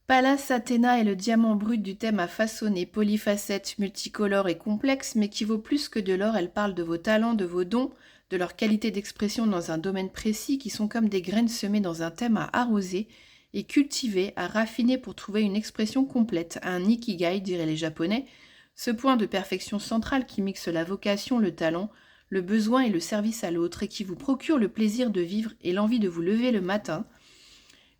Pallas Athéna est le diamant brut du thème à façonner, polyfacette, multicolore et complexe, mais qui vaut plus que de l'or. Elle parle de vos talents, de vos dons, de leur qualité d'expression dans un domaine précis, qui sont comme des graines semées dans un thème à arroser et cultiver, à raffiner pour trouver une expression complète, un ikigai, diraient les Japonais, ce point de perfection central qui mixe la vocation, le talent, le besoin et le service à l'autre, et qui vous procure le plaisir de vivre et l'envie de vous lever le matin.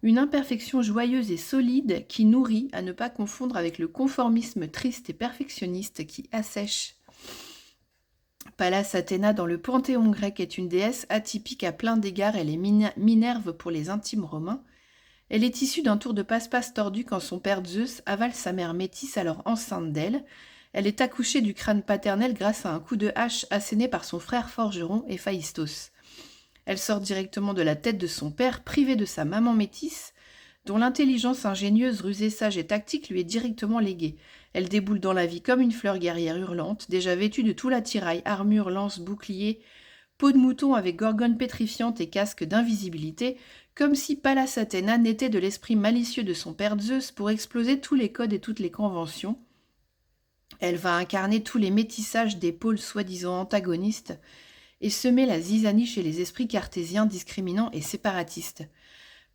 Une imperfection joyeuse et solide qui nourrit, à ne pas confondre avec le conformisme triste et perfectionniste qui assèche. Pallas Athéna dans le panthéon grec est une déesse atypique à plein d'égards. Elle est Minerve pour les intimes romains. Elle est issue d'un tour de passe-passe tordu quand son père Zeus avale sa mère Métis alors enceinte d'elle. Elle est accouchée du crâne paternel grâce à un coup de hache asséné par son frère forgeron Héphaïstos. Elle sort directement de la tête de son père, privée de sa maman métisse, dont l'intelligence ingénieuse, rusée, sage et tactique lui est directement léguée. Elle déboule dans la vie comme une fleur guerrière hurlante, déjà vêtue de tout l'attirail, armure, lance, bouclier, peau de mouton avec gorgone pétrifiante et casque d'invisibilité, comme si Pallas Athéna n'était de l'esprit malicieux de son père Zeus pour exploser tous les codes et toutes les conventions. Elle va incarner tous les métissages des pôles soi-disant antagonistes et semer la zizanie chez les esprits cartésiens discriminants et séparatistes.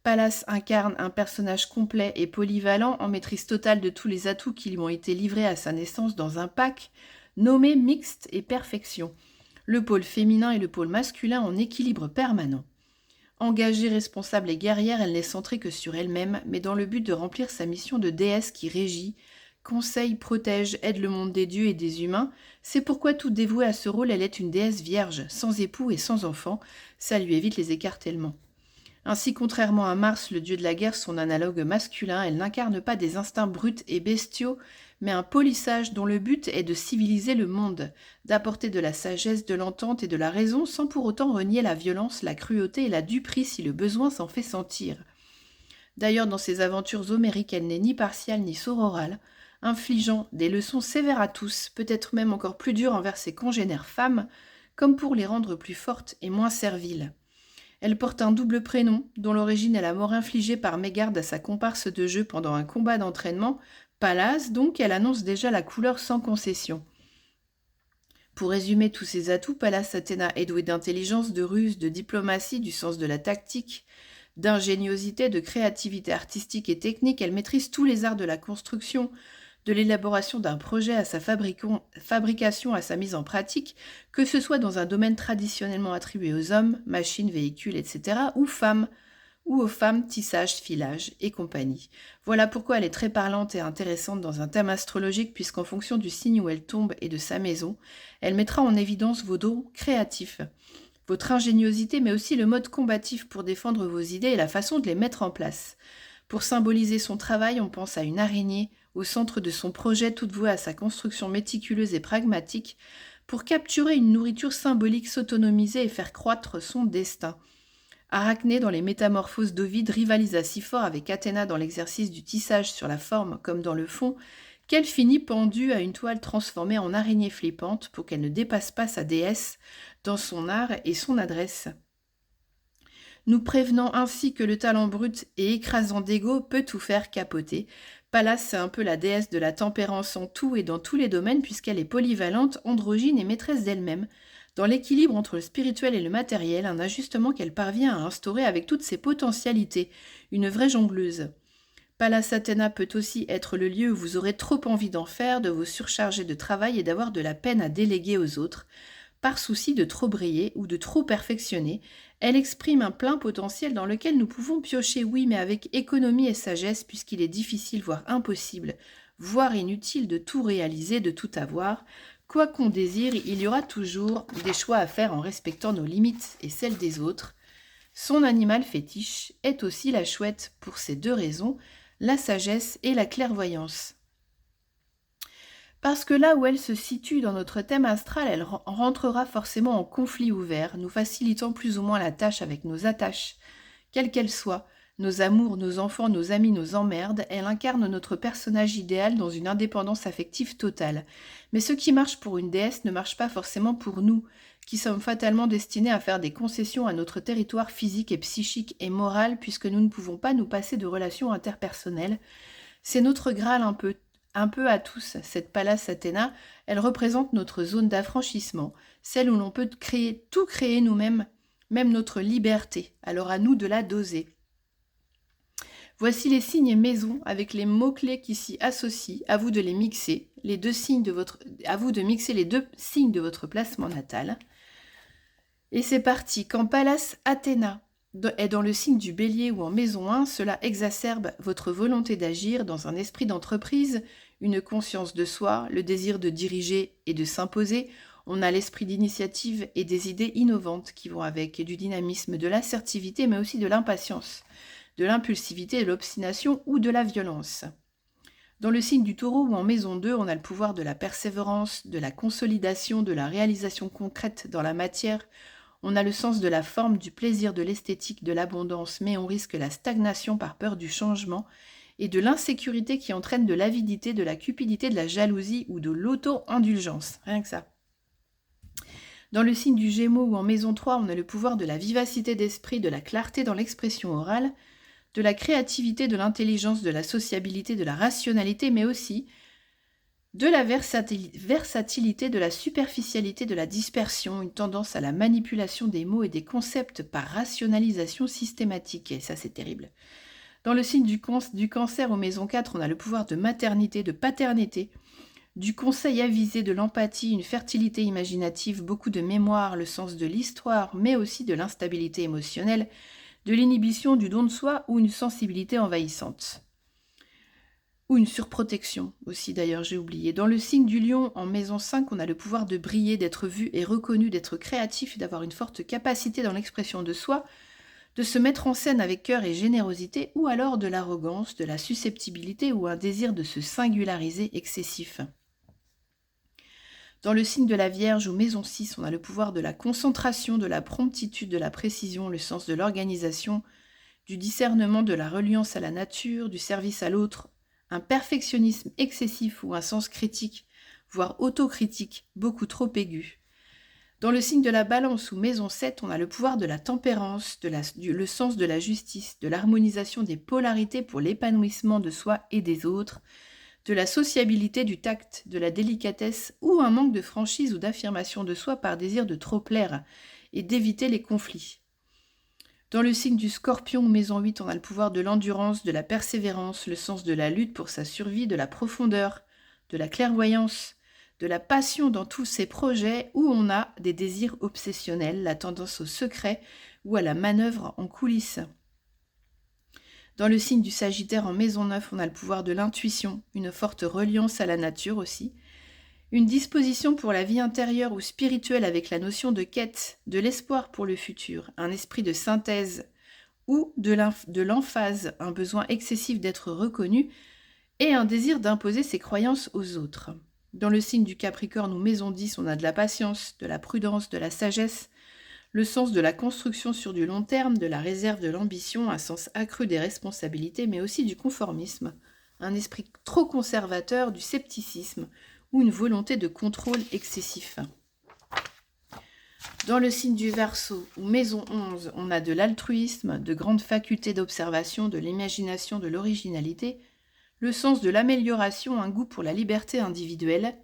Pallas incarne un personnage complet et polyvalent en maîtrise totale de tous les atouts qui lui ont été livrés à sa naissance dans un pack nommé mixte et perfection, le pôle féminin et le pôle masculin en équilibre permanent. Engagée, responsable et guerrière, elle n'est centrée que sur elle-même, mais dans le but de remplir sa mission de déesse qui régit, conseille, protège, aide le monde des dieux et des humains. C'est pourquoi tout dévouée à ce rôle, elle est une déesse vierge, sans époux et sans enfant. Ça lui évite les écartèlements. Ainsi, contrairement à Mars, le dieu de la guerre, son analogue masculin, elle n'incarne pas des instincts bruts et bestiaux, mais un polissage dont le but est de civiliser le monde, d'apporter de la sagesse, de l'entente et de la raison sans pour autant renier la violence, la cruauté et la duperie si le besoin s'en fait sentir. D'ailleurs, dans ses aventures homériques, elle n'est ni partiale ni sororale, infligeant des leçons sévères à tous, peut-être même encore plus dures envers ses congénères femmes, comme pour les rendre plus fortes et moins serviles. Elle porte un double prénom, dont l'origine est la mort infligée par mégarde à sa comparse de jeu pendant un combat d'entraînement. Pallas, donc, elle annonce déjà la couleur sans concession. Pour résumer tous ses atouts, Pallas Athéna est douée d'intelligence, de ruse, de diplomatie, du sens de la tactique, d'ingéniosité, de créativité artistique et technique. Elle maîtrise tous les arts de la construction, de l'élaboration d'un projet à sa fabrication, à sa mise en pratique, que ce soit dans un domaine traditionnellement attribué aux hommes, machines, véhicules, etc., ou femmes, ou aux femmes, tissage, filage et compagnie. Voilà pourquoi elle est très parlante et intéressante dans un thème astrologique, puisqu'en fonction du signe où elle tombe et de sa maison, elle mettra en évidence vos dons créatifs, votre ingéniosité, mais aussi le mode combatif pour défendre vos idées et la façon de les mettre en place. Pour symboliser son travail, on pense à une araignée au centre de son projet, toute vouée à sa construction méticuleuse et pragmatique, pour capturer une nourriture symbolique, s'autonomiser et faire croître son destin. Arachné, dans les Métamorphoses d'Ovide, rivalisa si fort avec Athéna dans l'exercice du tissage sur la forme comme dans le fond, qu'elle finit pendue à une toile transformée en araignée flippante pour qu'elle ne dépasse pas sa déesse dans son art et son adresse. Nous prévenant ainsi que le talent brut et écrasant d'ego peut tout faire capoter. Pallas, c'est un peu la déesse de la tempérance en tout et dans tous les domaines, puisqu'elle est polyvalente, androgyne et maîtresse d'elle-même. Dans l'équilibre entre le spirituel et le matériel, un ajustement qu'elle parvient à instaurer avec toutes ses potentialités, une vraie jongleuse. Pallas Athéna peut aussi être le lieu où vous aurez trop envie d'en faire, de vous surcharger de travail et d'avoir de la peine à déléguer aux autres. Par souci de trop briller ou de trop perfectionner, elle exprime un plein potentiel dans lequel nous pouvons piocher, oui, mais avec économie et sagesse, puisqu'il est difficile, voire impossible, voire inutile de tout réaliser, de tout avoir. Quoi qu'on désire, il y aura toujours des choix à faire en respectant nos limites et celles des autres. Son animal fétiche est aussi la chouette pour ces deux raisons, la sagesse et la clairvoyance. Parce que là où elle se situe dans notre thème astral, elle rentrera forcément en conflit ouvert, nous facilitant plus ou moins la tâche avec nos attaches. Quelles qu'elles soient, nos amours, nos enfants, nos amis, nos emmerdes, elle incarne notre personnage idéal dans une indépendance affective totale. Mais ce qui marche pour une déesse ne marche pas forcément pour nous, qui sommes fatalement destinés à faire des concessions à notre territoire physique et psychique et moral, puisque nous ne pouvons pas nous passer de relations interpersonnelles, C'est notre Graal un peu à tous, cette Pallas Athéna. Elle représente notre zone d'affranchissement, celle où l'on peut tout créer nous-mêmes, même notre liberté. Alors à nous de la doser. Voici les signes maison avec les mots-clés qui s'y associent. À vous de les mixer, à vous de mixer les 2 signes de votre placement natal. Et c'est parti. Quand Pallas Athéna est dans le signe du Bélier ou en maison 1, cela exacerbe votre volonté d'agir dans un esprit d'entreprise, une conscience de soi, le désir de diriger et de s'imposer. On a l'esprit d'initiative et des idées innovantes qui vont avec, et du dynamisme, de l'assertivité, mais aussi de l'impatience, de l'impulsivité, de l'obstination ou de la violence. Dans le signe du Taureau ou en maison 2, on a le pouvoir de la persévérance, de la consolidation, de la réalisation concrète dans la matière. On a le sens de la forme, du plaisir, de l'esthétique, de l'abondance, mais on risque la stagnation par peur du changement et de l'insécurité qui entraîne de l'avidité, de la cupidité, de la jalousie ou de l'auto-indulgence. Rien que ça. Dans le signe du Gémeaux ou en maison 3, on a le pouvoir de la vivacité d'esprit, de la clarté dans l'expression orale, de la créativité, de l'intelligence, de la sociabilité, de la rationalité, mais aussi de la versatilité, de la superficialité, de la dispersion, une tendance à la manipulation des mots et des concepts par rationalisation systématique. Et ça, c'est terrible. Dans le signe du Cancer aux maisons 4, on a le pouvoir de maternité, de paternité, du conseil avisé, de l'empathie, une fertilité imaginative, beaucoup de mémoire, le sens de l'histoire, mais aussi de l'instabilité émotionnelle, de l'inhibition, du don de soi ou une sensibilité envahissante. Ou une surprotection aussi, d'ailleurs, j'ai oublié. Dans le signe du Lion, en maison 5, on a le pouvoir de briller, d'être vu et reconnu, d'être créatif et d'avoir une forte capacité dans l'expression de soi, de se mettre en scène avec cœur et générosité, ou alors de l'arrogance, de la susceptibilité ou un désir de se singulariser excessif. Dans le signe de la Vierge ou maison 6, on a le pouvoir de la concentration, de la promptitude, de la précision, le sens de l'organisation, du discernement, de la reliance à la nature, du service à l'autre, un perfectionnisme excessif ou un sens critique, voire autocritique, beaucoup trop aigu. Dans le signe de la Balance ou maison 7, on a le pouvoir de la tempérance, le sens de la justice, de l'harmonisation des polarités pour l'épanouissement de soi et des autres, de la sociabilité, du tact, de la délicatesse ou un manque de franchise ou d'affirmation de soi par désir de trop plaire et d'éviter les conflits. Dans le signe du Scorpion ou maison 8, on a le pouvoir de l'endurance, de la persévérance, le sens de la lutte pour sa survie, de la profondeur, de la clairvoyance, de la passion dans tous ces projets où on a des désirs obsessionnels, la tendance au secret ou à la manœuvre en coulisses. Dans le signe du Sagittaire en maison 9, on a le pouvoir de l'intuition, une forte reliance à la nature aussi, une disposition pour la vie intérieure ou spirituelle avec la notion de quête, de l'espoir pour le futur, un esprit de synthèse ou de l'emphase, un besoin excessif d'être reconnu et un désir d'imposer ses croyances aux autres. Dans le signe du Capricorne ou maison 10, on a de la patience, de la prudence, de la sagesse, le sens de la construction sur du long terme, de la réserve de l'ambition, un sens accru des responsabilités, mais aussi du conformisme, un esprit trop conservateur, du scepticisme ou une volonté de contrôle excessif. Dans le signe du Verseau ou maison 11, on a de l'altruisme, de grandes facultés d'observation, de l'imagination, de l'originalité, le sens de l'amélioration, un goût pour la liberté individuelle,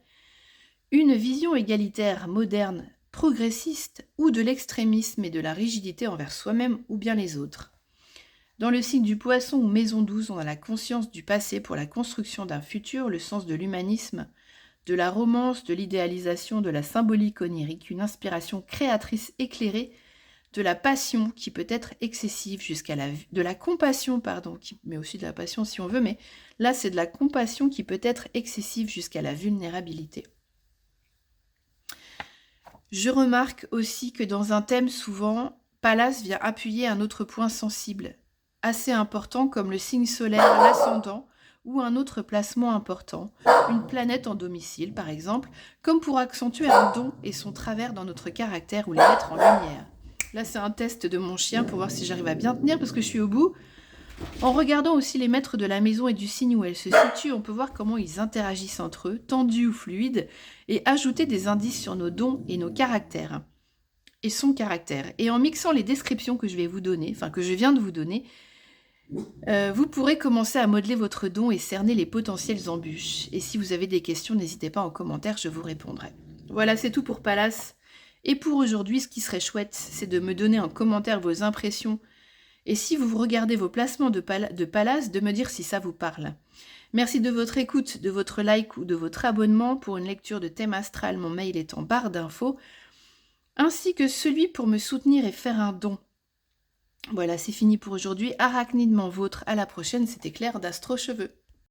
une vision égalitaire, moderne, progressiste ou de l'extrémisme et de la rigidité envers soi-même ou bien les autres. Dans le signe du Poisson ou maison 12, on a la conscience du passé pour la construction d'un futur, le sens de l'humanisme, de la romance, de l'idéalisation, de la symbolique onirique, une inspiration créatrice éclairée, de la passion qui peut être excessive de la compassion, mais aussi de la passion si on veut, mais là c'est de la compassion qui peut être excessive jusqu'à la vulnérabilité. Je remarque aussi que dans un thème, souvent, Pallas vient appuyer un autre point sensible, assez important comme le signe solaire, l'ascendant, ou un autre placement important, une planète en domicile par exemple, comme pour accentuer un don et son travers dans notre caractère ou les mettre en lumière. Là c'est un test de mon chien pour voir si j'arrive à bien tenir parce que je suis au bout. En regardant aussi les maîtres de la maison et du signe où elle se situe, on peut voir comment ils interagissent entre eux, tendus ou fluides, et ajouter des indices sur nos dons et nos caractères, et son caractère. Et en mixant les descriptions que je vais vous donner, que je viens de vous donner, Vous pourrez commencer à modeler votre don et cerner les potentielles embûches. Et si vous avez des questions, n'hésitez pas en commentaire, je vous répondrai. Voilà, c'est tout pour Pallas. Et pour aujourd'hui, ce qui serait chouette, c'est de me donner en commentaire vos impressions. Et si vous regardez vos placements de Pallas, de me dire si ça vous parle. Merci de votre écoute, de votre like ou de votre abonnement. Pour une lecture de thème astral, mon mail est en barre d'infos, ainsi que celui pour me soutenir et faire un don. Voilà, c'est fini pour aujourd'hui. Arachnidement vôtre, à la prochaine, c'était Claire d'Astro Cheveux.